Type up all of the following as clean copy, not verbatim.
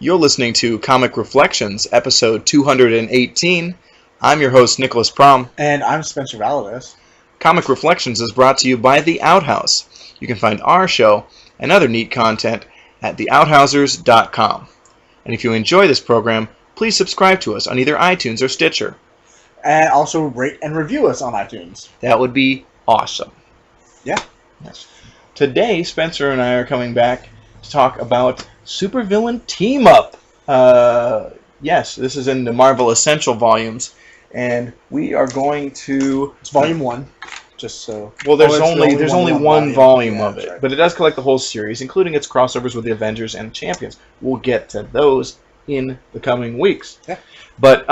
You're listening to Comic Reflections, episode 218. I'm your host, Nicholas Prom. And I'm Spencer Valadez. Comic Reflections is brought to you by The Outhouse. You can find our show and other neat content at theouthousers.com. And if you enjoy this program, please subscribe to us on either iTunes or Stitcher. And also rate and review us on iTunes. That would be awesome. Yeah. Yes. Today, Spencer and I are coming back to talk about supervillain team-up. Yes, this is in the Marvel Essential volumes. And we are going to... It's volume 1. Just so... Well, there's only one volume of it. Right. But it does collect the whole series, including its crossovers with the Avengers and Champions. We'll get to those in the coming weeks. Yeah. But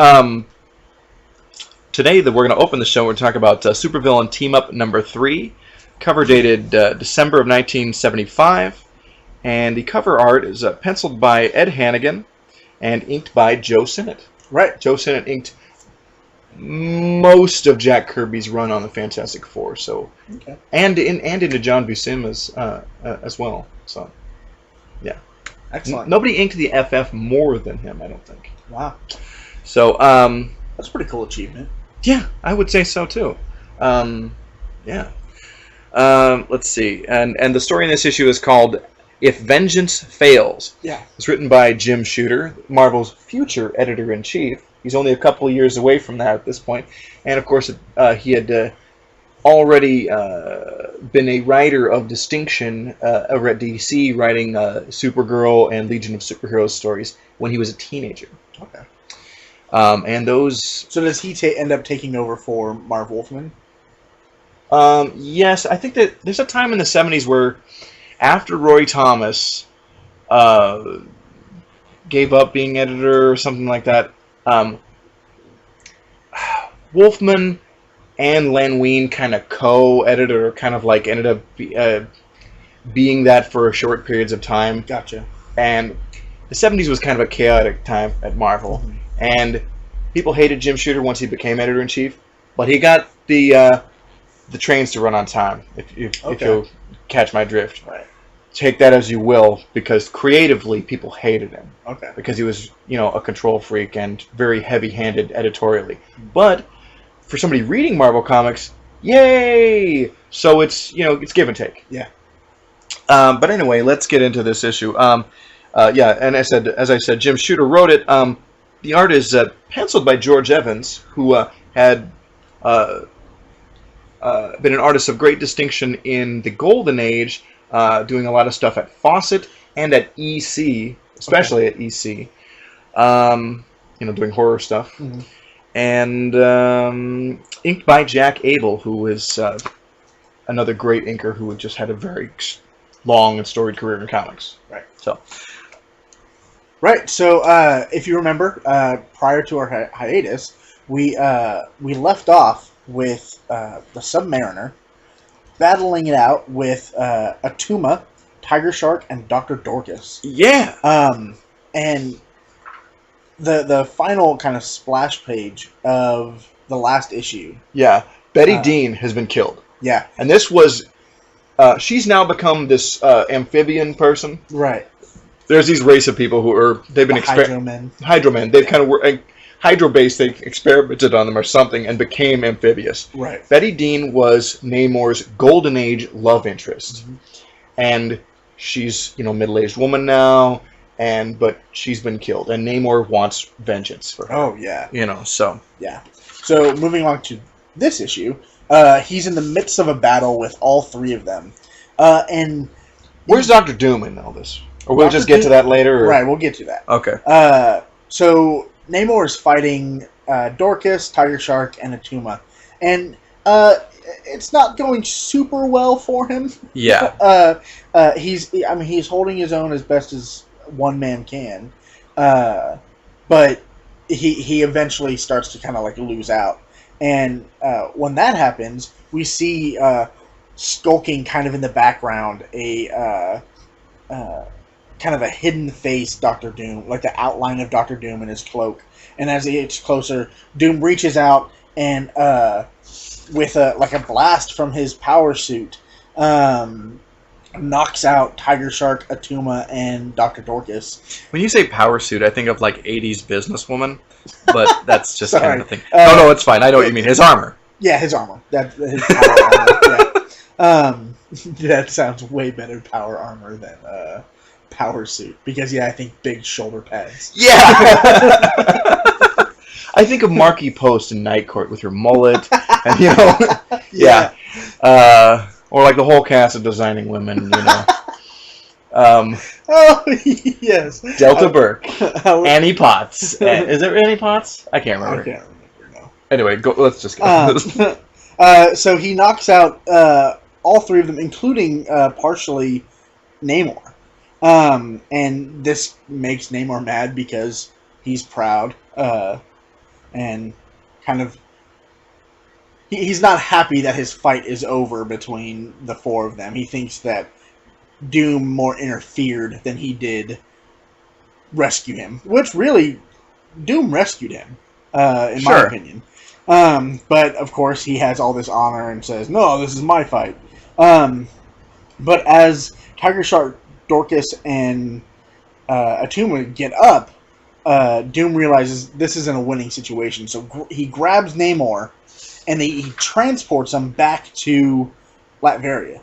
today we're going to open the show. We're going to talk about Supervillain Team-Up number 3, cover dated December of 1975. And the cover art is penciled by Ed Hannigan and inked by Joe Sinnott. Right. Joe Sinnott inked most of Jack Kirby's run on the Fantastic Four, so Okay. and into John Buscema's as well. So, yeah. Excellent. Nobody inked the FF more than him, I don't think. Wow. So, That's a pretty cool achievement. yeah, I would say so too. Yeah. Let's see, and the story in this issue is called "If Vengeance Fails." Yeah. It's written by Jim Shooter, Marvel's future editor-in-chief. He's only a couple of years away from that at this point. And, of course, he had already been a writer of distinction over at DC, writing Supergirl and Legion of Superheroes stories when he was a teenager. Okay. And those... So does he end up taking over for Marv Wolfman? Yes, I think that there's a time in the 70s where, after Roy Thomas gave up being editor or something like that, Wolfman and Len Wein kind of co-edited, or kind of like ended up being that for short periods of time. Gotcha. And the 70s was kind of a chaotic time at Marvel. Mm-hmm. And people hated Jim Shooter once he became editor-in-chief, but he got the trains to run on time, if you'll catch my drift. Right. Take that as you will, because creatively people hated him. Okay. Because he was, a control freak and very heavy-handed editorially. But for somebody reading Marvel Comics, yay! So it's, it's give and take. Yeah. But anyway, let's get into this issue. And as I said, Jim Shooter wrote it. The art is penciled by George Evans, who had been an artist of great distinction in the Golden Age, doing a lot of stuff at Fawcett and at EC, especially at EC, doing horror stuff. Mm-hmm. And inked by Jack Abel, who is another great inker who just had a very long and storied career in comics. Right. So, if you remember, prior to our hiatus, we left off with the Submariner battling it out with Attuma, Tiger Shark, and Dr. Dorcas. Yeah. And the final kind of splash page of the last issue. Yeah. Betty Dean has been killed. Yeah. And this was... she's now become this amphibian person. Right. There's these race of people they've been Hydro-men. Hydro-men. They've kind of Hydro-based, they experimented on them or something and became amphibious. Right. Betty Dean was Namor's Golden Age love interest. Mm-hmm. And she's, middle-aged woman now, but she's been killed. And Namor wants vengeance for her. Oh, yeah. So. Yeah. So, moving on to this issue, he's in the midst of a battle with all three of them. And where's Dr. Doom in all this? Or we'll just get to that later? Or? Right, we'll get to that. Okay. So, Namor is fighting Dorcas, Tiger Shark, and Attuma. And it's not going super well for him. Yeah. He's holding his own as best as one man can. But he eventually starts to kind of like lose out. And when that happens, we see skulking kind of in the background a kind of a hidden face Doctor Doom, like the outline of Doctor Doom in his cloak. And as he gets closer, Doom reaches out and with a blast from his power suit, knocks out Tiger Shark, Atuma, and Dr. Dorcas. When you say power suit, I think of like 80s businesswoman, but that's just kind Sorry. of the thing. No, it's fine. I know what you mean. His armor. Yeah, his armor. That's his power armor. Yeah. That sounds way better power armor than power suit because I think big shoulder pads. Yeah. I think of Marky Post in Night Court with her mullet, and yeah. Or like the whole cast of Designing Women, Oh yes. Delta Burke, Annie Potts. Is there Annie Potts? I can't remember. I can't remember. No. Anyway, let's just go. So he knocks out all three of them, including partially Namor. And this makes Namor mad because he's proud and kind of he's not happy that his fight is over between the four of them. He thinks that Doom more interfered than he did rescue him, which really Doom rescued him, in my opinion. But of course he has all this honor and says, "No, this is my fight." But as Tiger Shark, Dorcas, and Atuma get up, Doom realizes this isn't a winning situation, so he grabs Namor and he transports him back to Latveria.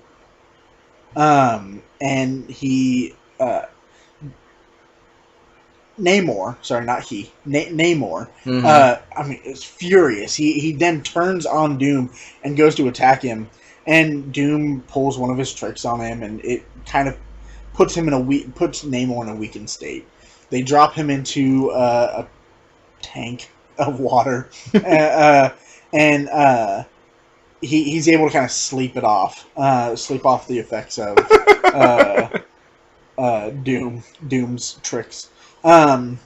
And he Namor, sorry, not he, Namor. Is furious. He then turns on Doom and goes to attack him, and Doom pulls one of his tricks on him, and it kind of puts Namor in a weakened state. They drop him into a tank of water, and he's able to kind of sleep off the effects of Doom's tricks. And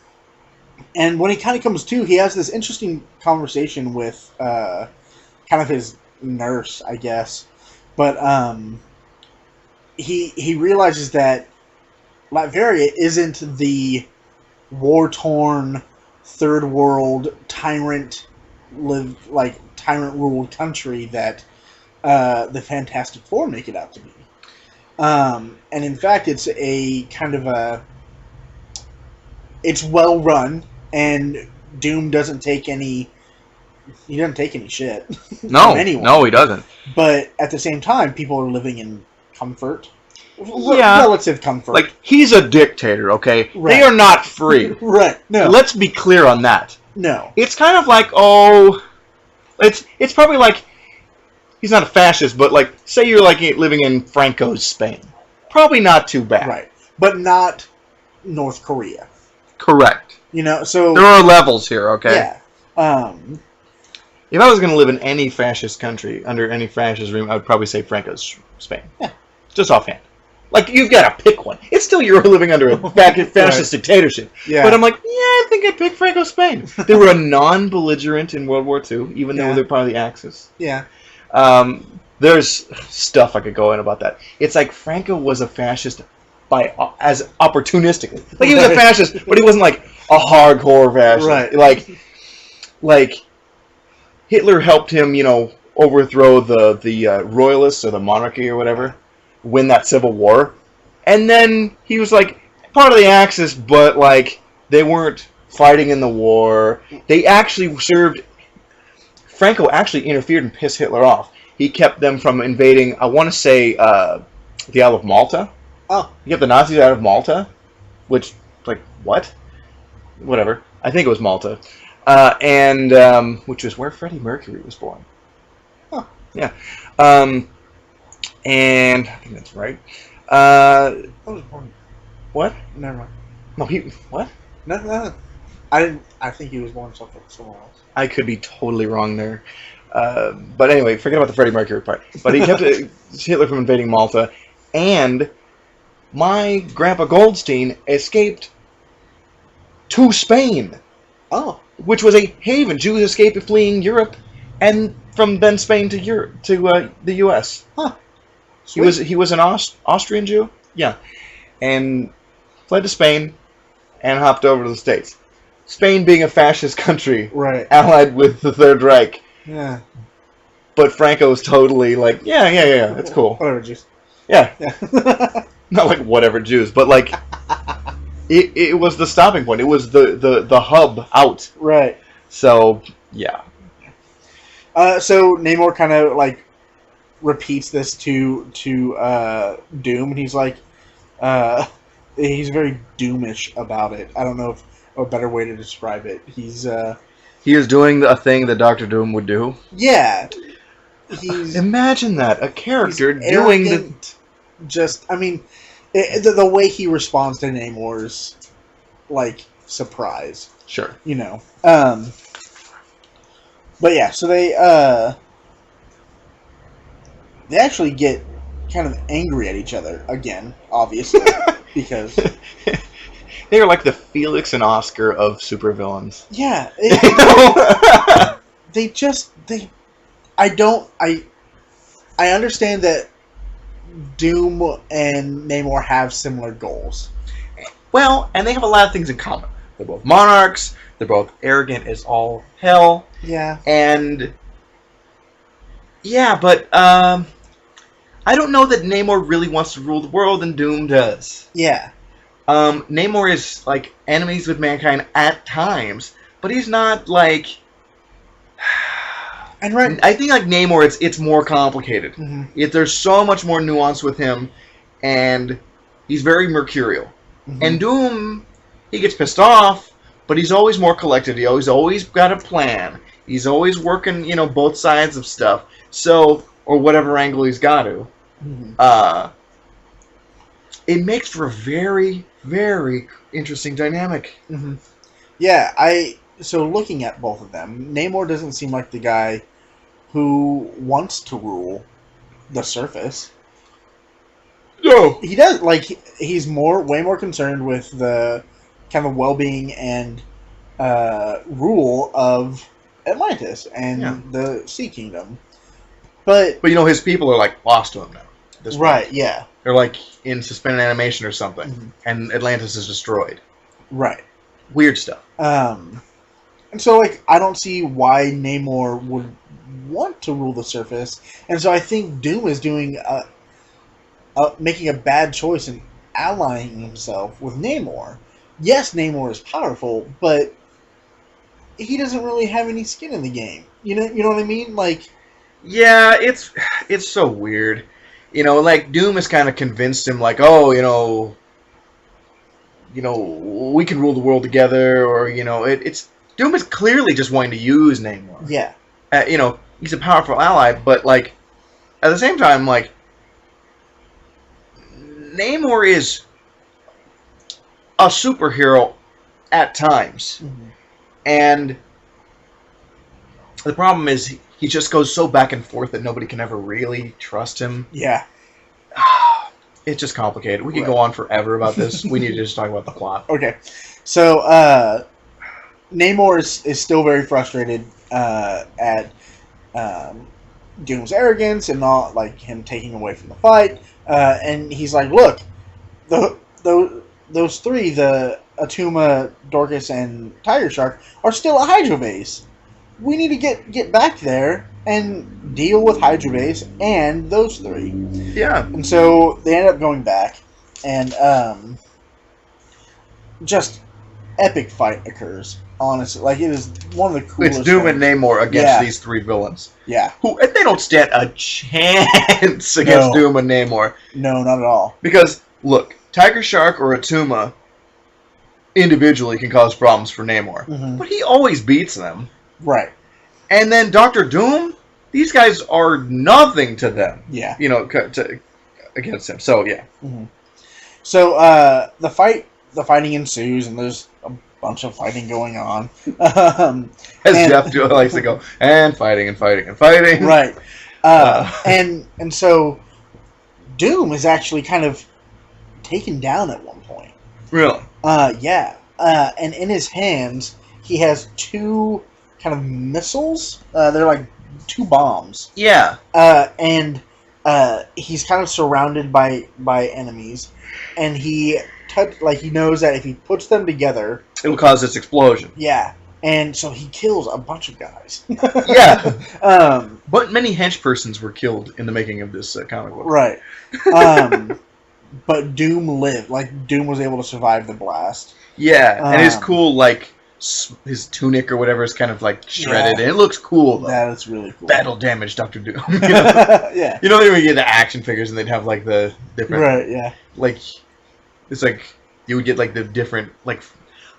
when he kind of comes to, he has this interesting conversation with kind of his nurse, I guess. But he realizes that Latveria isn't the war-torn, third world tyrant-ruled country that the Fantastic Four make it out to be. And in fact, it's a kind of it's well run, and Doom doesn't take any. He doesn't take any shit No, from anyone. no, he doesn't. But at the same time, people are living in comfort. Yeah. Relative comfort. Like, he's a dictator, okay? Right. They are not free. Right. No. Let's be clear on that. No. It's kind of like, it's probably like, he's not a fascist, but like, say you're like living in Franco's Spain. Probably not too bad. Right. But not North Korea. Correct. So... There are levels here, okay? Yeah. If I was going to live in any fascist country, under any fascist regime, I would probably say Franco's Spain. Yeah. Just offhand. Like, you've got to pick one. It's still you're living under a fascist dictatorship. Yeah. But I'm like, I think I'd pick Franco's Spain. They were a non-belligerent in World War II, even though they're part of the Axis. Yeah. There's stuff I could go in about that. It's like Franco was a fascist as opportunistically. Like, he was a fascist, but he wasn't like a hardcore fascist. Right. Like Hitler helped him, overthrow the royalists or the monarchy or whatever, win that civil war, and then he was like part of the Axis, but like they weren't fighting in the war. They actually served. Franco actually interfered and pissed Hitler off. He kept them from invading. I want to say the Isle of Malta. Oh, He kept the Nazis out of Malta, which like what? Whatever. I think it was Malta, and which was where Freddie Mercury was born. Huh. Yeah. And I think that's right. I was born. What? Never mind. No, what? No. I didn't. I think he was born somewhere else. I could be totally wrong there. But anyway, forget about the Freddie Mercury part. But he kept Hitler from invading Malta, and my Grandpa Goldstein escaped to Spain, Oh, which was a haven. Jews escaped fleeing Europe, and from then Spain to Europe to the U.S. huh. He was an Austrian Jew, yeah, and fled to Spain, and hopped over to the States. Spain being a fascist country, Right. allied with the Third Reich, Yeah. but Franco was totally like, yeah, it's cool. Whatever, just. Yeah, Yeah. not like whatever Jews, but like it was the stopping point. It was the hub out. Right. So yeah, So Namor kind of like repeats this to Doom, and he's like, he's very Doomish about it. I don't know if a better way to describe it. He's he is doing a thing that Doctor Doom would do. yeah. He's Imagine that, a character he's doing the. arrogant. Just, I mean, the way he responds to Namor's like surprise, Sure. you know. But yeah, so they actually get kind of angry at each other again, obviously, because They are like the Felix and Oscar of supervillains. yeah, they I understand that Doom and Namor have similar goals. Well, and they have a lot of things in common. They're both monarchs. They're both arrogant as all hell. Yeah. And yeah, but I don't know that Namor really wants to rule the world, and Doom does. Yeah. Namor is like enemies with mankind at times, but he's not like. And right. I think like Namor, it's more complicated. Mm-hmm. There's so much more nuance with him, and he's very mercurial. Mm-hmm. And Doom, he gets pissed off, but he's always more collected. He always got a plan. He's always working, both sides of stuff. So, or whatever angle he's got to. Mm-hmm. It makes for a very, very interesting dynamic. Mm-hmm. Yeah, so looking at both of them, Namor doesn't seem like the guy who wants to rule the surface. No. He does, like, he's way more concerned with the kind of well-being and rule of Atlantis and the Sea Kingdom. But his people are like lost to him now. At this right, point. yeah. They're like in suspended animation or something, Mm-hmm. and Atlantis is destroyed. Right. Weird stuff. And so, like, I don't see why Namor would want to rule the surface, and so I think Doom is doing making a bad choice in allying himself with Namor. Yes, Namor is powerful, but he doesn't really have any skin in the game. You know what I mean? Like, yeah, it's so weird. Like Doom has kind of convinced him, like, oh, we can rule the world together, or it's Doom is clearly just wanting to use Namor. Yeah. He's a powerful ally, but like at the same time, like Namor is a superhero at times, and the problem is he just goes so back and forth that nobody can ever really trust him. Yeah. It's just complicated. We could go on forever about this. We need to just talk about the plot. Okay. So, Namor is still very frustrated at Doom's arrogance and all, like, him taking away from the fight. And he's like, look, those three, the Attuma, Dorcas, and Tiger Shark, are still a Hydra base. We need to get back there and deal with Hydra base and those three. Yeah. And so they end up going back, and just epic fight occurs. Honestly, like, it is one of the coolest. It's Doom and things. Namor against these three villains. Yeah. And they don't stand a chance against Doom and Namor. No, not at all. Because, look, Tiger Shark or Attuma individually can cause problems for Namor. Mm-hmm. But he always beats them. Right. And then Doctor Doom, these guys are nothing to them. Yeah. Against him. So, yeah. Mm-hmm. So, the fighting ensues, and there's a bunch of fighting going on. Jeff likes to go, and fighting and fighting and fighting. Right. And so Doom is actually kind of taken down at one point. Really? Yeah. And in his hands, he has two kind of missiles. They're like two bombs. Yeah. And he's kind of surrounded by enemies, and he knows that if he puts them together, It'll cause this explosion. yeah, and so he kills a bunch of guys. Yeah. But many henchpersons were killed in the making of this comic book. Right. But Doom lived. Like, Doom was able to survive the blast. Yeah, and his cool, like, his tunic or whatever is kind of, like, shredded, and it looks cool, though. That is really cool. Battle damage, Dr. Doom. Yeah. You know, they would get the action figures, and they'd have, like, the different... Right, yeah. Like, it's like, you would get, like, the different, like,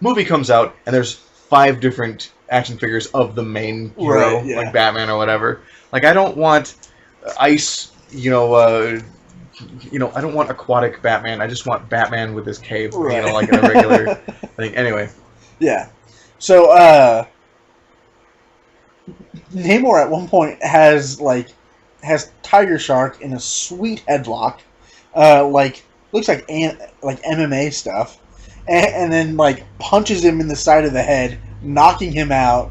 movie comes out, and there's 5 different action figures of the main hero, right, yeah. like Batman or whatever. Like, I don't want ice, I don't want aquatic Batman. I just want Batman with his cape, right. like in a regular thing. Anyway. Yeah. So, Namor at one point has Tiger Shark in a sweet headlock, looks like MMA stuff, and then like punches him in the side of the head, knocking hhim out.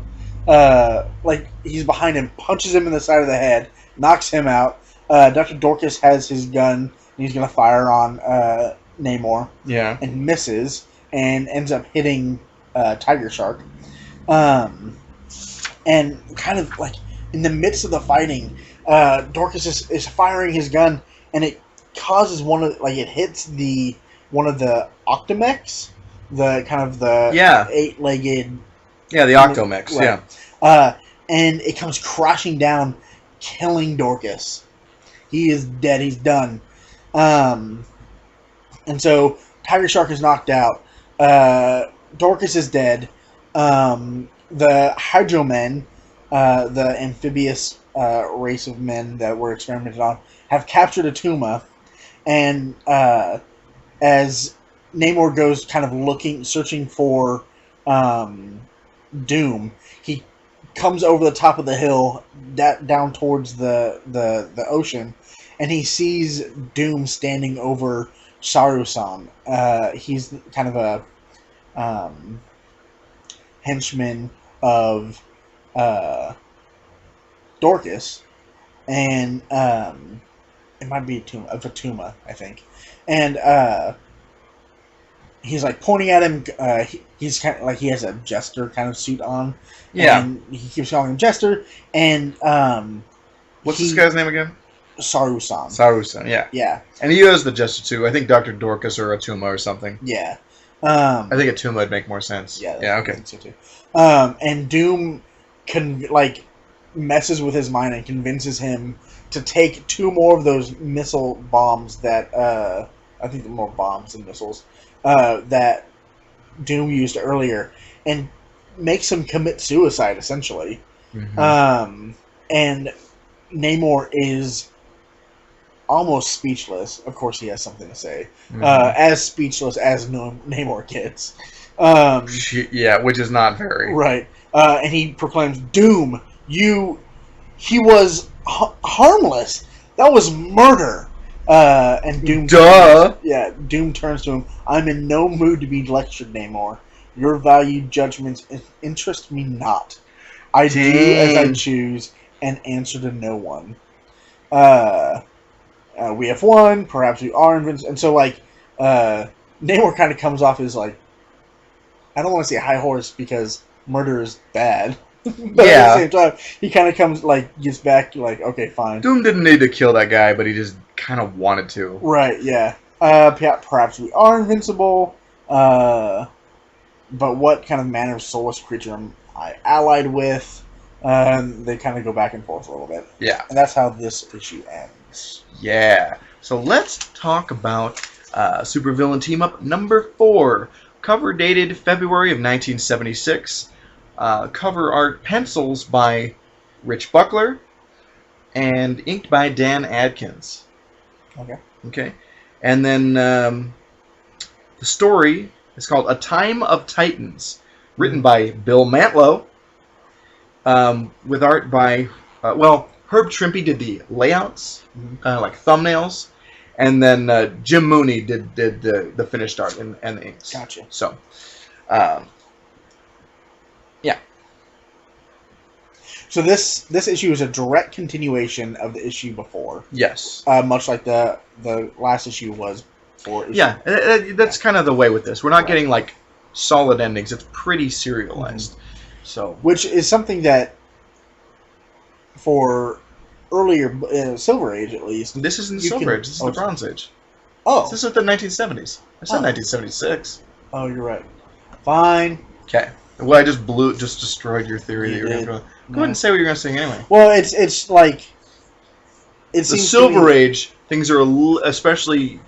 He's behind him, punches him in the side of the head, knocks him out. Dr. Dorcas has his gun, and he's going to fire on Namor. Yeah. And misses, and ends up hitting Tiger Shark. And kind of, like, in the midst of the fighting, Dorcas is firing his gun, and it causes it hits one of the Octomechs, the kind of the 8-legged... Yeah, the Octomechs, right. And it comes crashing down, killing Dorcas. He is dead. He's done. And so Tiger Shark is knocked out. Dorcas is dead. The Hydro-Men, the amphibious race of men that were experimented on, have captured Atuma. And as Namor goes kind of searching for Doom, he comes over the top of the hill down towards the ocean, and he sees Doom standing over Saru-san. He's kind of a henchman of Dorcas, and it might be Atuma, I think. And he's like pointing at him. He's kind of like he has a jester kind of suit on. Yeah. And he keeps calling him Jester. And what's this guy's name again? Saru-san. Saru-san, yeah. Yeah. And he is the Jester too. I think Dr. Dorcas or Atuma or something. Yeah. I think Atuma would make more sense. Yeah. Okay. I think so too. And Doom messes with his mind and convinces him to take 2 more of those missile bombs that I think they're more bombs than missiles that Doom used earlier, and makes him commit suicide essentially. Mm-hmm. And Namor is almost speechless. Of course, he has something to say. Mm-hmm. As speechless as Namor gets. Which is not very right. And he proclaims, "Doom, he was harmless. That was murder." And Doom. Doom turns to him. "I'm in no mood to be lectured, Namor. Your valued judgments interest me not. I do as I choose and answer to no one. We have won. Perhaps we are invincible." And so, Namor kind of comes off as I don't want to say a high horse because murder is bad. But at the same time, he kind of comes, gets back, okay, fine. Doom didn't need to kill that guy, but he just kind of wanted to. Right, yeah. Perhaps we are invincible, but what kind of manner of soulless creature am I allied with? They kind of go back and forth a little bit. Yeah. And that's how this issue ends. Yeah. So let's talk about Supervillain Team Up number 4. Cover dated February of 1976. Cover art pencils by Rich Buckler and inked by Dan Adkins. Okay. And then the story is called A Time of Titans, written by Bill Mantlo, with art by, Herb Trimpe did the layouts, thumbnails, and then Jim Mooney did the finished art and the inks. Gotcha. So, So this issue is a direct continuation of the issue before. Yes. Much like the last issue was for issue. Yeah, that's kind of the way with this. We're not getting solid endings. It's pretty serialized. Mm-hmm. So which is something that for earlier Silver Age at least. this isn't the You Silver can- Age. This is the Bronze Age. Oh, This is the 1970s. I said Oh. 1976. oh, you're right. Fine. Okay. Well, I just destroyed your theory. You that you were did. going to go ahead and say what you're going to say anyway. Well, it's like it The seems to Silver me- Age, things are especially,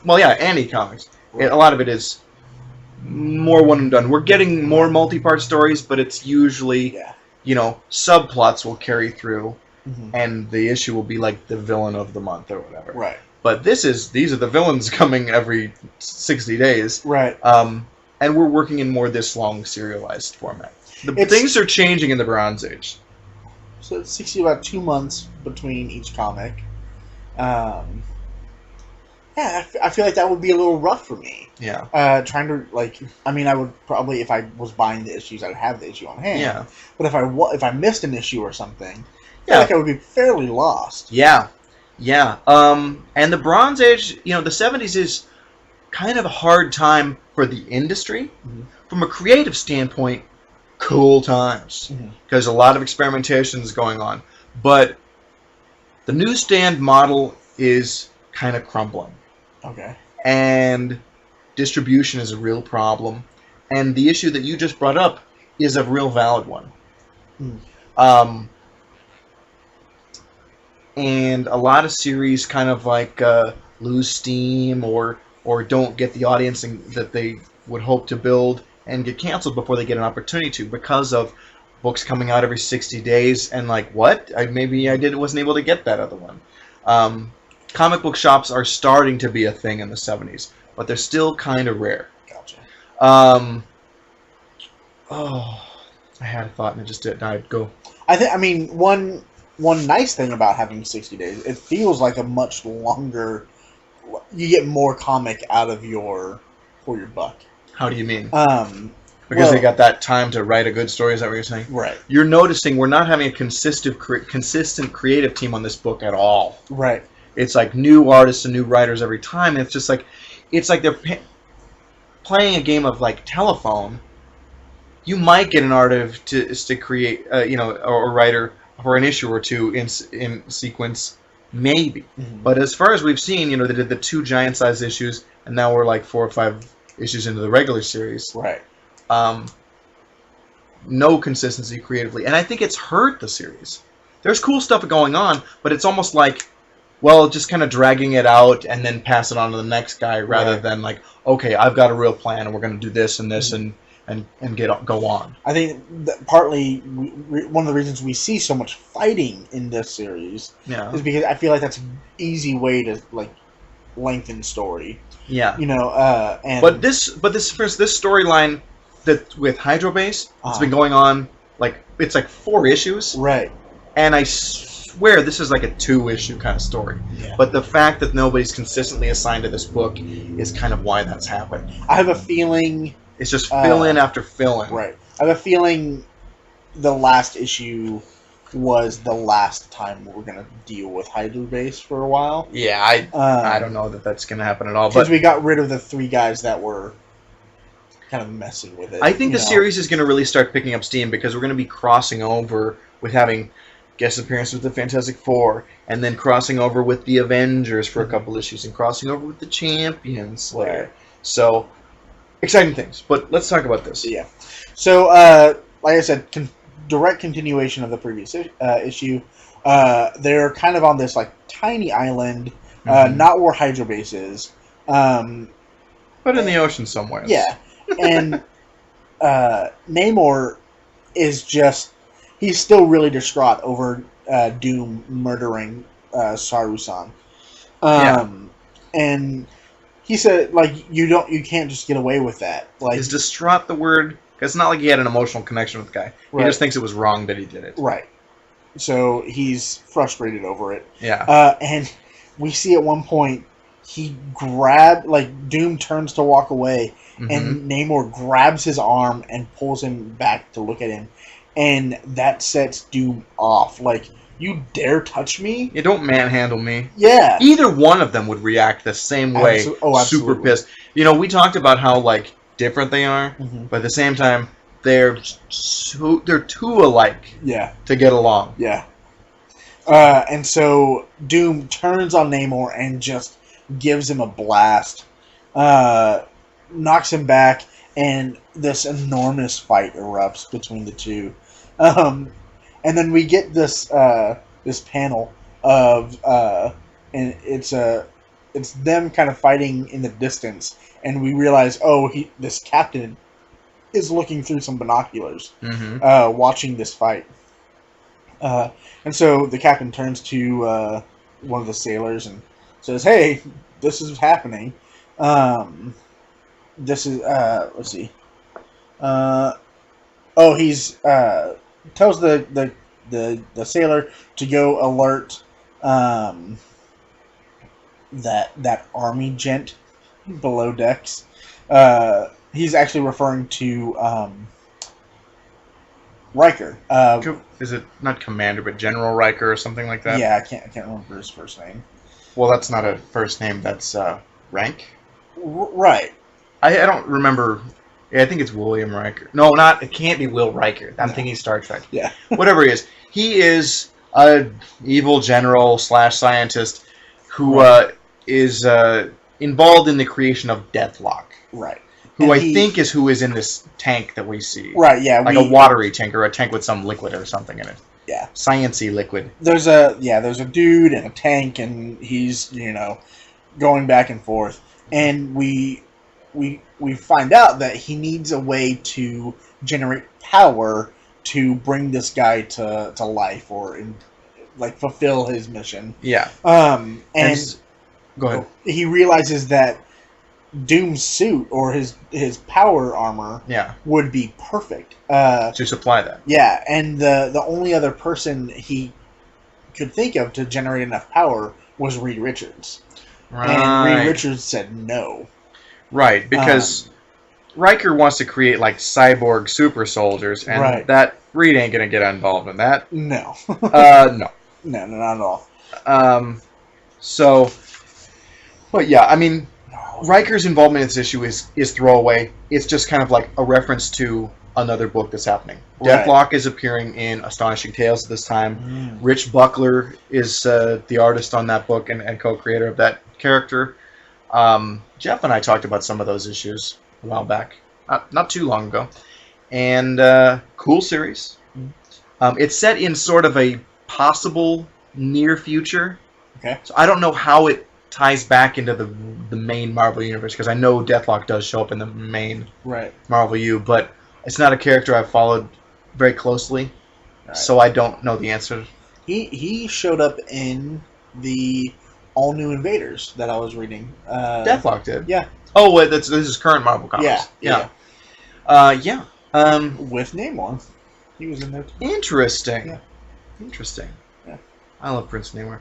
well, yeah, and comics. A lot of it is more one and done. We're getting more multi-part stories, but it's usually, Yeah. subplots will carry through, Mhm. and the issue will be like the villain of the month or whatever. Right. But these are the villains coming every 60 days, Right. and we're working in more this long serialized format. It's- Things are changing in the Bronze Age. So it's 60 about 2 months between each comic. Yeah, I feel like that would be a little rough for me. Yeah. Trying to I would probably, if I was buying the issues, I'd have the issue on hand. Yeah. But if I missed an issue or something, I Yeah. feel like I would be fairly lost. Yeah. Yeah. And the Bronze Age, the 70s is kind of a hard time for the industry. Mhm. From a creative standpoint, cool times. Mhm. Because a lot of experimentation is going on. But the newsstand model is kind of crumbling. Okay. And distribution is a real problem. And the issue that you just brought up is a real valid one. And a lot of series kind of like lose steam or don't get the audience that they would hope to build and get canceled before they get an opportunity to because of books coming out every 60 days and like, what? Maybe I wasn't able to get that other one. Comic book shops are starting to be a thing in the 70s, but they're still kind of rare. Gotcha. I had a thought and it just died. Go. I mean, one nice thing about having 60 days, it feels like a much longer. You get more comic out of for your buck. How do you mean? well- Because they got that time to write a good story, is that what you're saying? Right. You're noticing we're not having a consistent creative team on this book at all. Right. It's like new artists and new writers every time. And it's just like, they're playing a game of like telephone. You might get an artist to create, or a writer for an issue or two in sequence, maybe. Mhm. But as far as we've seen, they did the 2 giant-size issues, and now we're like 4 or 5 issues into the regular series. Right. No consistency creatively, and I think it's hurt the series. There's cool stuff going on, but it's almost like, well, just kind of dragging it out and then pass it on to the next guy rather Right. than like, okay, I've got a real plan and we're going to do this and this and go on. I think that partly one of the reasons we see so much fighting in this series Yeah, is because I feel like that's an easy way to lengthen story. yeah. And But this storyline that with Hydrobase, it's been going on it's like 4 issues, right. and I swear this is like a 2-issue kind of story. Yeah. But the fact that nobody's consistently assigned to this book is kind of why that's happened. I have a feeling. It's just fill in after fill in. Right. I have a feeling the last issue was the last time we're going to deal with Hydrobase for a while. Yeah, I don't know that that's going to happen at all. Because But we got rid of the 3 guys that were kind of messing with it. I think you the know. series is going to really start picking up steam because we're going to be crossing over with having guest appearances with the Fantastic Four, and then crossing over with the Avengers for a couple issues, and crossing over with the Champions later. Right. So, exciting things. But let's talk about this. Yeah. So, like I said, direct continuation of the previous issue. They're kind of on this tiny island, Mhm. not where Hydrobase is. But in the ocean somewhere. Yeah, and Namor is he's still really distraught over Doom murdering Saru-san. And he said, you can't just get away with that. Is distraught the word? 'Cause it's not like he had an emotional connection with the guy. Right. He just thinks it was wrong that he did it. Right. So he's frustrated over it. Yeah. And we see at one point he Doom turns to walk away, Mhm. and Namor grabs his arm and pulls him back to look at him, and that sets Doom off. You dare touch me? You don't manhandle me. Yeah. Either one of them would react the same way. Absolutely. Super pissed. We talked about how different they are, Mhm. but at the same time, they're too alike Yeah. to get along. Yeah. And so Doom turns on Namor and just gives him a blast, knocks him back, and this enormous fight erupts between the two. And then we get this panel of and it's them kind of fighting in the distance, and we realize, this captain is looking through some binoculars, watching this fight. And so the captain turns to one of the sailors and says, "Hey, this is happening. This is let's see. He's tells the sailor to go alert that army gent below decks. He's actually referring to Riker. Is it not Commander, but General Riker or something like that? Yeah, I can't remember his first name. Well, that's not a first name. That's rank. Right. I don't remember. Yeah, I think it's William Riker. No, not. It can't be Will Riker. I'm thinking Star Trek. Yeah. Whatever he is. He is a evil general / scientist who is involved in the creation of Deathlock. Right. Who I think is who is in this tank that we see. Right, yeah. Like a watery tank or a tank with some liquid or something in it. Yeah. Science-y liquid. There's a dude and a tank, and he's, going back and forth. And we find out that he needs a way to generate power to bring this guy to life or fulfill his mission. Yeah. And go ahead. He realizes that Doom's suit or his power armor would be perfect to supply that. Yeah, and the only other person he could think of to generate enough power was Reed Richards. Right. And Reed Richards said no. Right, because Riker wants to create cyborg super soldiers, and that Reed ain't gonna get involved in that. No. No. No, not at all. But yeah, I mean, Riker's involvement in this issue is throwaway. It's just kind of like a reference to another book that's happening. Right. Deathlock is appearing in Astonishing Tales at this time. Rich Buckler is the artist on that book and co-creator of that character. Jeff and I talked about some of those issues a while back, not too long ago. And cool series. It's set in sort of a possible near future. Okay. So I don't know how it ties back into the main Marvel universe, because I know Deathlock does show up in the main Marvel U, but it's not a character I've followed very closely, so I don't know the answer. He showed up in the All New Invaders that I was reading. Deathlock did? Yeah. Oh, wait, this is current Marvel comics. Yeah. With Namor. He was in there too. Interesting. Yeah. Interesting. Yeah. I love Prince Namor.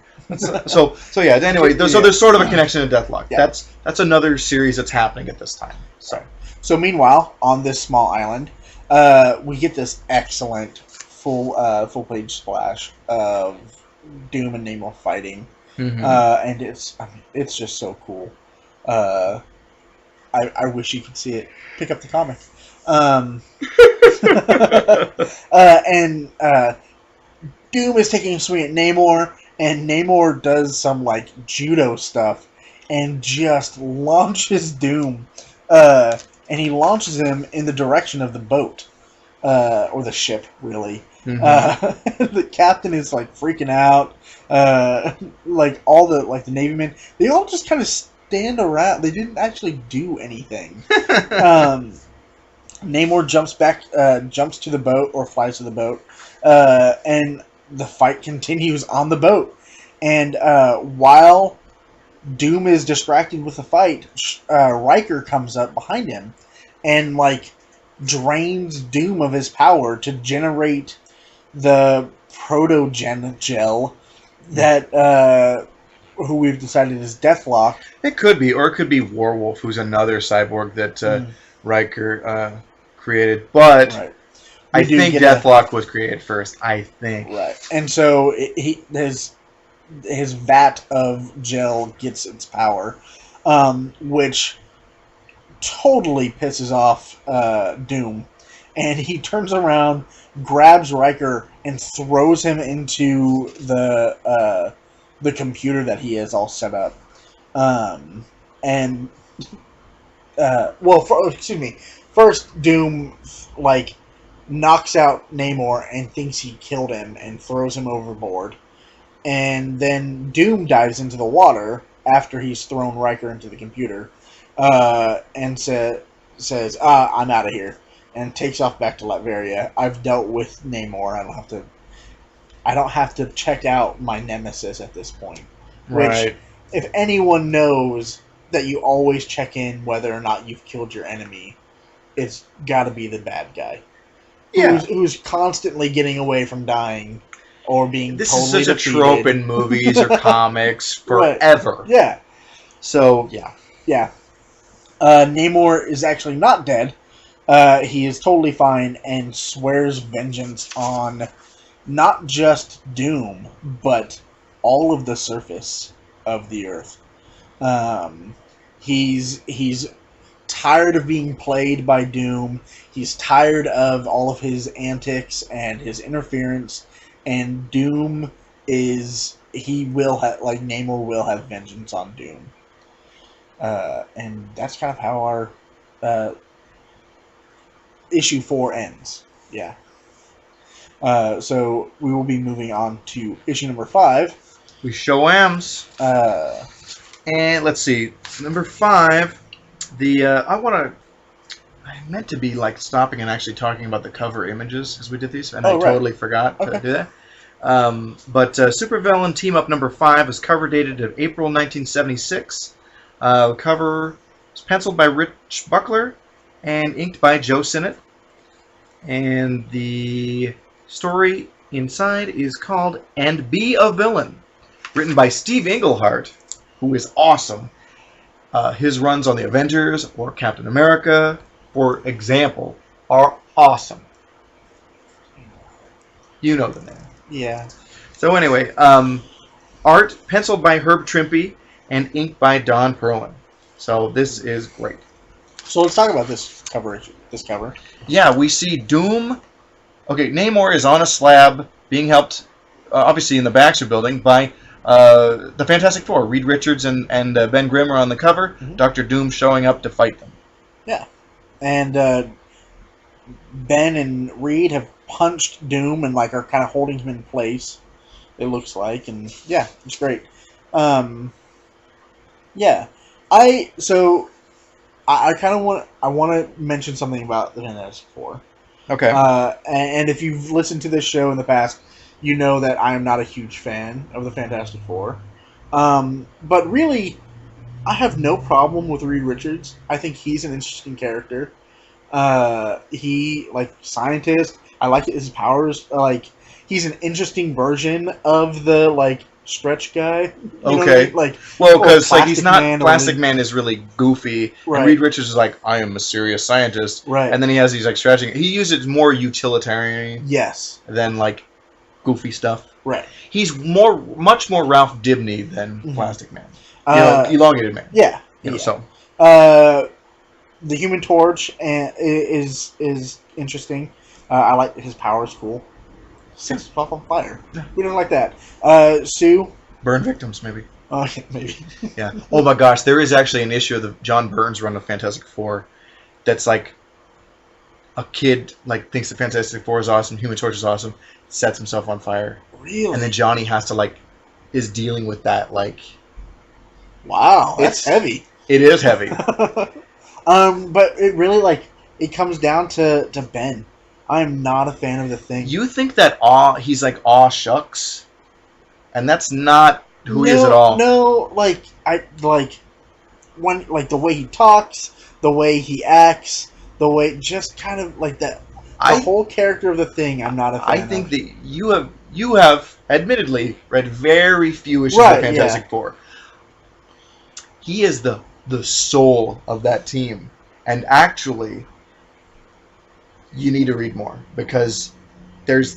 So yeah. Anyway, there's sort of a connection to Deathlock. Yeah. That's another series that's happening at this time. So meanwhile, on this small island, we get this excellent full page splash of Doom and Namor fighting, and it's just so cool. I wish you could see it. Pick up the comic. And Doom is taking a swing at Namor, and Namor does some judo stuff and just launches Doom. And he launches him in the direction of the boat, or the ship, really. The captain is freaking out. All the Navy men, they all just kind of stand around. They didn't actually do anything. Namor jumps to the boat or flies to the boat, and the fight continues on the boat. And while Doom is distracted with the fight, Riker comes up behind him and drains Doom of his power to generate the proto-gen gel that who we've decided is Deathlock. It could be, or it could be Warwolf, who's another cyborg that Riker created. But I think Deathlock was created first. I think. Right, and so his vat of gel gets its power, which totally pisses off Doom, and he turns around, grabs Riker, and throws him into the computer that he has all set up. And excuse me. First, Doom like knocks out Namor and thinks he killed him and throws him overboard. And then Doom dives into the water after he's thrown Riker into the computer, and says, "I'm out of here," and takes off back to Latveria. I've dealt with Namor. I don't have to check out my nemesis at this point. Which, Right. if anyone knows that you always check in whether or not you've killed your enemy, it's got to be the bad guy. Yeah. Who's constantly getting away from dying or being This totally is such defeated. a trope in movies or comics Right. forever. Yeah, So, yeah. yeah. Namor is actually not dead. He is totally fine and swears vengeance on not just Doom, but all of the surface of the Earth. He's tired of being played by Doom. He's tired of all of his antics and his interference. And Doom Namor will have vengeance on Doom. And that's kind of how our issue 4 ends. Yeah. So we will be moving on to issue number 5. We show M's. And let's see. Number 5. I meant to be like stopping and actually talking about the cover images as we did these, and I right. totally forgot to Okay. do that. But Supervillain Team Up number 5 is cover dated of April 1976. Cover is penciled by Rich Buckler and inked by Joe Sinnott. And the story inside is called "And Be a Villain," written by Steve Englehart, who is awesome. His runs on the Avengers or Captain America, for example, are awesome. You know the name. Yeah. So anyway, art penciled by Herb Trimpe and inked by Don Perlin. So this is great. So let's talk about this cover. Yeah, we see Doom. Okay, Namor is on a slab being helped, obviously in the Baxter Building, by the Fantastic Four. Reed Richards and Ben Grimm are on the cover. Mhm. Dr. Doom showing up to fight them. Yeah. And Ben and Reed have punched Doom and are kind of holding him in place. It looks like, and yeah, it's great. Yeah, I kind of want to mention something about the Fantastic Four. Okay. And if you've listened to this show in the past, you know that I am not a huge fan of the Fantastic Four. But really, I have no problem with Reed Richards. I think he's an interesting character. He scientist. I like his powers. He's an interesting version of the stretch guy. You know what I Okay. mean? Well, or because Plastic he's not Man Plastic only. Man is really goofy, Right. and Reed Richards is like, I am a serious scientist, Right. and then he has these strategy. He uses more utilitarian Yes. than goofy stuff. Right. He's much more Ralph Dibny than Mhm. Plastic Man. Uh, Elongated Man. yeah. You know, Yeah. so The Human Torch is interesting. I like his powers. Cool. Sets stuff on fire. We don't like that. Sue. burn victims maybe. Maybe. Yeah. Oh my gosh, there is actually an issue of the John Burns run of Fantastic Four that's a kid thinks the Fantastic Four is awesome, Human Torch is awesome, sets himself on fire, Really? and then Johnny has to is dealing with that Wow, that's heavy. it is heavy. But it really it comes down to Ben. I am not a fan of the Thing. You think that he's aw shucks, and that's not who he is at all. No, when the way he talks, the way he acts, the way just kind of that. The whole character of the Thing, I'm not a fan I think that you have admittedly read very few issues Right, of Fantastic Four. He is the soul of that team, and actually, you need to read more because there's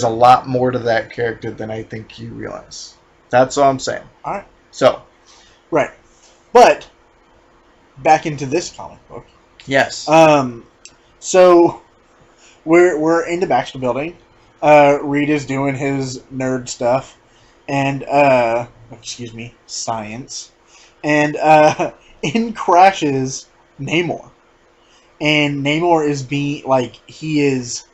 a lot more to that character than I think you realize. That's all I'm saying. All right. So, Right. But back into this comic book. yes. So we're in the Baxter building. Reed is doing his nerd stuff, and excuse me, science, and in crashes Namor, and Namor is being like he's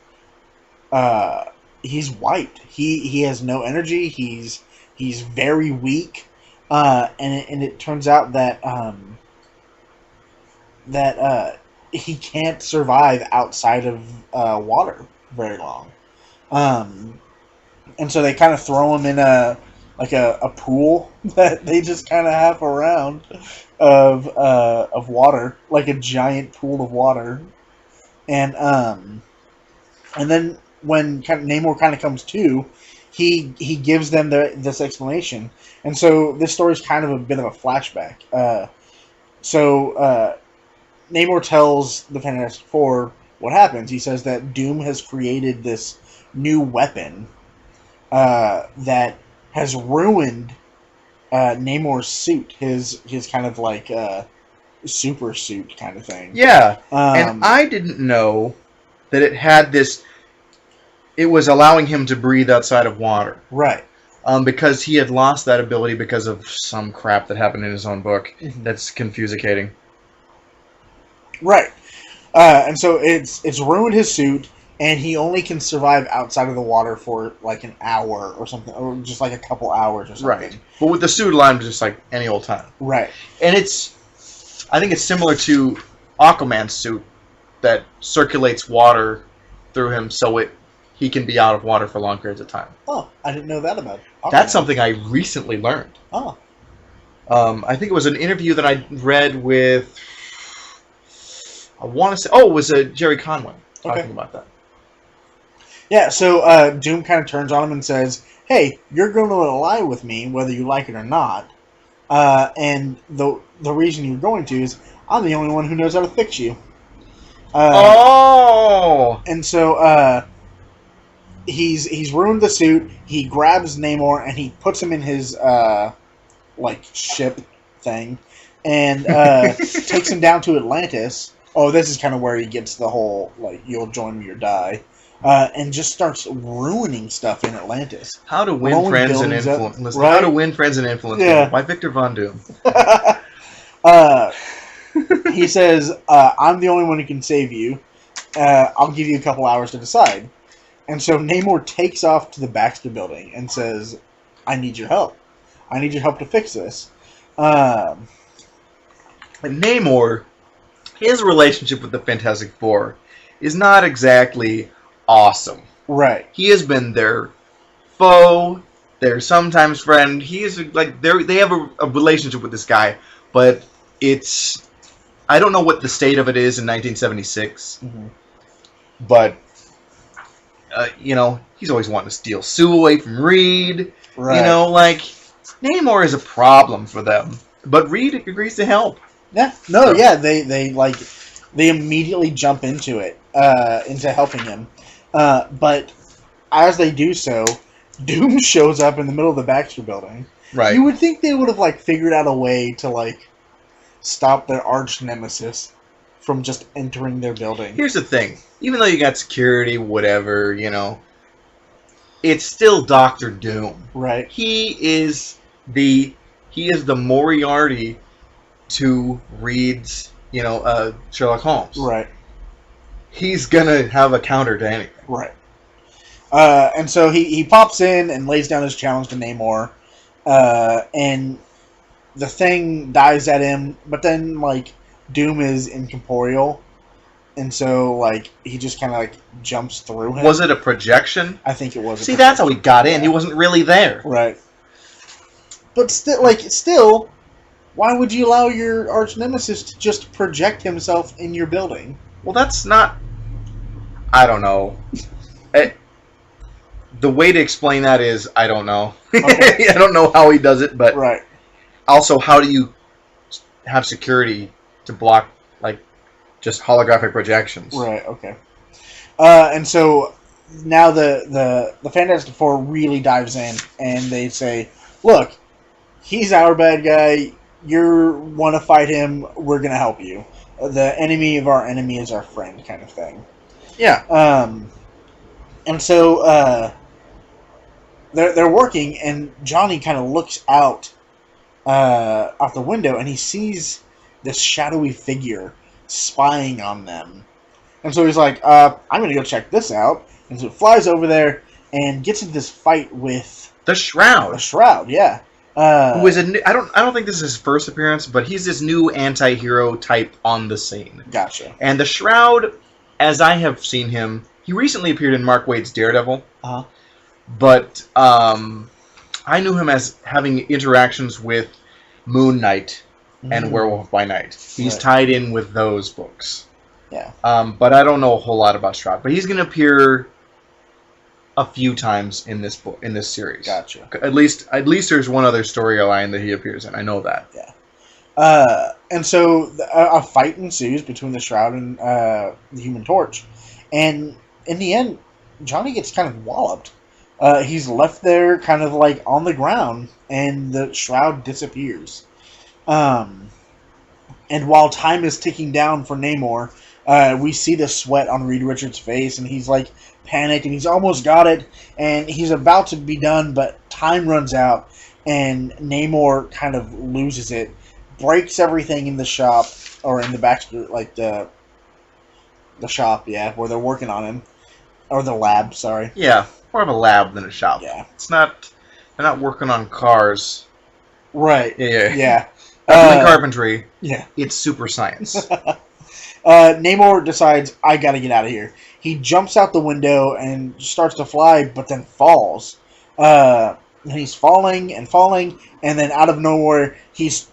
wiped. He has no energy. He's very weak, and it turns out that he can't survive outside of water very long. And so they kind of throw him in a pool that they just kind of have around of water, like a giant pool of water, and then when Namor kind of comes to, he gives them this explanation, and so this story is kind of a bit of a flashback. Namor tells the Fantastic Four what happens. He says that Doom has created this new weapon that has ruined Namor's suit, his kind of like super suit kind of thing. Yeah, and I didn't know that it had this. It was allowing him to breathe outside of water. Right. Because he had lost that ability because of some crap that happened in his own book. Mm-hmm. That's confusing. Right. And so it's ruined his suit, and he only can survive outside of the water for like an hour or something, or just like a couple hours or something. Right. But with the suit aligned, just like any old time. Right. And I think it's similar to Aquaman's suit that circulates water through him, so he can be out of water for long periods of time. Oh, I didn't know that about Aquaman. That's something I recently learned. Oh. I think it was an interview that I read with. I want to say, it was Jerry Conway talking about that. Yeah, so Doom kind of turns on him and says, "Hey, you're going to ally with me, whether you like it or not. And the reason you're going to is I'm the only one who knows how to fix you." And so he's ruined the suit. He grabs Namor and he puts him in his ship thing, and takes him down to Atlantis. Oh, this is kind of where he gets the whole "you'll join me or die," and just starts ruining stuff in Atlantis. How to win friends and influence. Right? How to win friends and influence. Yeah. By Victor Von Doom. He says, "I'm the only one who can save you. I'll give you a couple hours to decide." And so Namor takes off to the Baxter building and says, "I need your help. I need your help to fix this." And Namor, his relationship with the Fantastic Four is not exactly awesome. Right. He has been their foe, their sometimes friend. He is like they have a relationship with this guy, but I don't know what the state of it is in 1976, but he's always wanting to steal Sue away from Reed. Right. Namor is a problem for them, but Reed agrees to help. Yeah. No. Yeah. They immediately jump into it, into helping him. But as they do so, Doom shows up in the middle of the Baxter building. Right. You would think they would have figured out a way to stop their arch nemesis from just entering their building. Here's the thing: even though you got security, whatever, it's still Doctor Doom. Right. He is the Moriarty to Reed's, Sherlock Holmes. Right. He's gonna have a counter to anything. Right. And so he pops in and lays down his challenge to Namor, and the thing dives at him, but then Doom is incorporeal, and so he just kind of jumps through him. Was it a projection? I think it was. See, that's how he got in. He wasn't really there. Right. But still, why would you allow your arch nemesis to just project himself in your building? Well, that's not. I don't know. The way to explain that is I don't know. Okay. I don't know how he does it, but Right. Also, how do you have security to block just holographic projections? Right. Okay. And so now the Fantastic Four really dives in, and they say, "Look, he's our bad guy. You want to fight him? We're gonna help you. The enemy of our enemy is our friend," kind of thing. Yeah. And so they're working, and Johnny kind of looks out the window, and he sees this shadowy figure spying on them. And so he's like, I'm going to go check this out. And so he flies over there and gets into this fight with The Shroud. the Shroud, yeah. Who is I don't think this is his first appearance, but he's this new anti-hero type on the scene. Gotcha. And the Shroud, as I have seen him, he recently appeared in Mark Waid's Daredevil. Uh-huh. But I knew him as having interactions with Moon Knight and Werewolf by Night. He's Right. tied in with those books. Yeah. But I don't know a whole lot about Shroud. But he's going to appear a few times in this book, in this series. Gotcha. At least there's one other storyline that he appears in. I know that. And so a fight ensues between the Shroud and the Human Torch. And in the end, Johnny gets kind of walloped. He's left there kind of like on the ground, and the Shroud disappears. And while time is ticking down for Namor, we see the sweat on Reed Richards' face, and he's like panicked, and he's almost got it, and he's about to be done, but time runs out, and Namor kind of loses it, breaks everything in the shop, or in the back, like the shop, yeah, where they're working on him, or the lab, sorry. Yeah, more of a lab than a shop. Yeah. It's not. They're not working on cars. Right. Yeah. Yeah. Not doing carpentry. Yeah. It's super science. Namor decides, I gotta get out of here. He jumps out the window and starts to fly, but then falls. And he's falling, and then out of nowhere, he's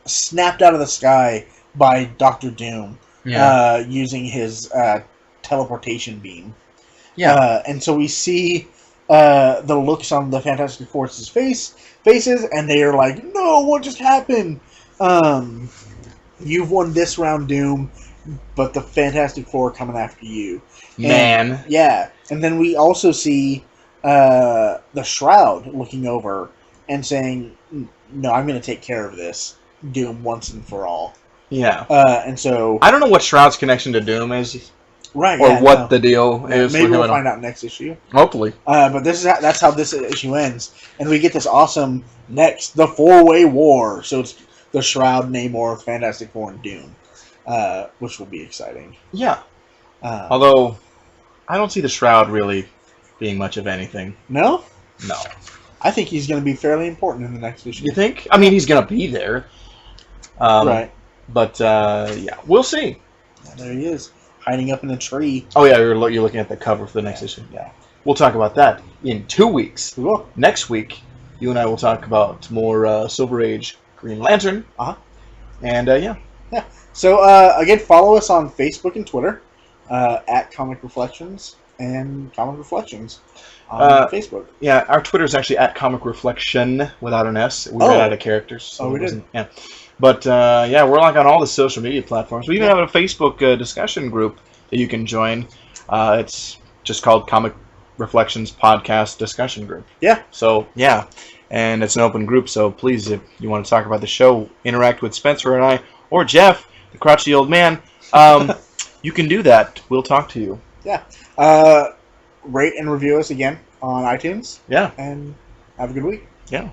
snapped out of the sky by Doctor Doom, Yeah. using his teleportation beam. Yeah. And so we see the looks on the Fantastic Four's faces, and they are like, no, what just happened? You've won this round, Doom, but the Fantastic Four are coming after you. Man. Yeah. And then we also see the Shroud looking over and saying, no, I'm going to take care of this, Doom, once and for all. Yeah. And so... I don't know what Shroud's connection to Doom is, Right, or yeah, what no. the deal is. Maybe with we'll him. find out next issue. Hopefully. But that's how this issue ends. And we get this awesome next, the four-way war. So it's the Shroud, Namor, Fantastic Four, and Doom, which will be exciting. Yeah. Although, I don't see the Shroud really being much of anything. No? No. I think he's going to be fairly important in the next issue. You think? I mean, he's going to be there. Right. But, yeah, we'll see. There he is, hiding up in a tree. Oh, yeah, you're looking at the cover for the next issue. Yeah. We'll talk about that in 2 weeks. We will. Next week, you and I will talk about more Silver Age Green Lantern. Uh-huh. And, yeah. Yeah. So, again, follow us on Facebook and Twitter at Comic Reflections and Comic Reflections on Facebook. Yeah, our Twitter is actually at Comic Reflection without an S. We ran out of characters. So we did. wasn't- Yeah. But, yeah, we're like on all the social media platforms. We even have a Facebook discussion group that you can join. It's just called Comic Reflections Podcast Discussion Group. Yeah. So, yeah. And it's an open group, so please, if you want to talk about the show, interact with Spencer and I, or Jeff, the crotchety old man, you can do that. We'll talk to you. Yeah. Rate and review us again on iTunes, Yeah. and have a good week. Yeah.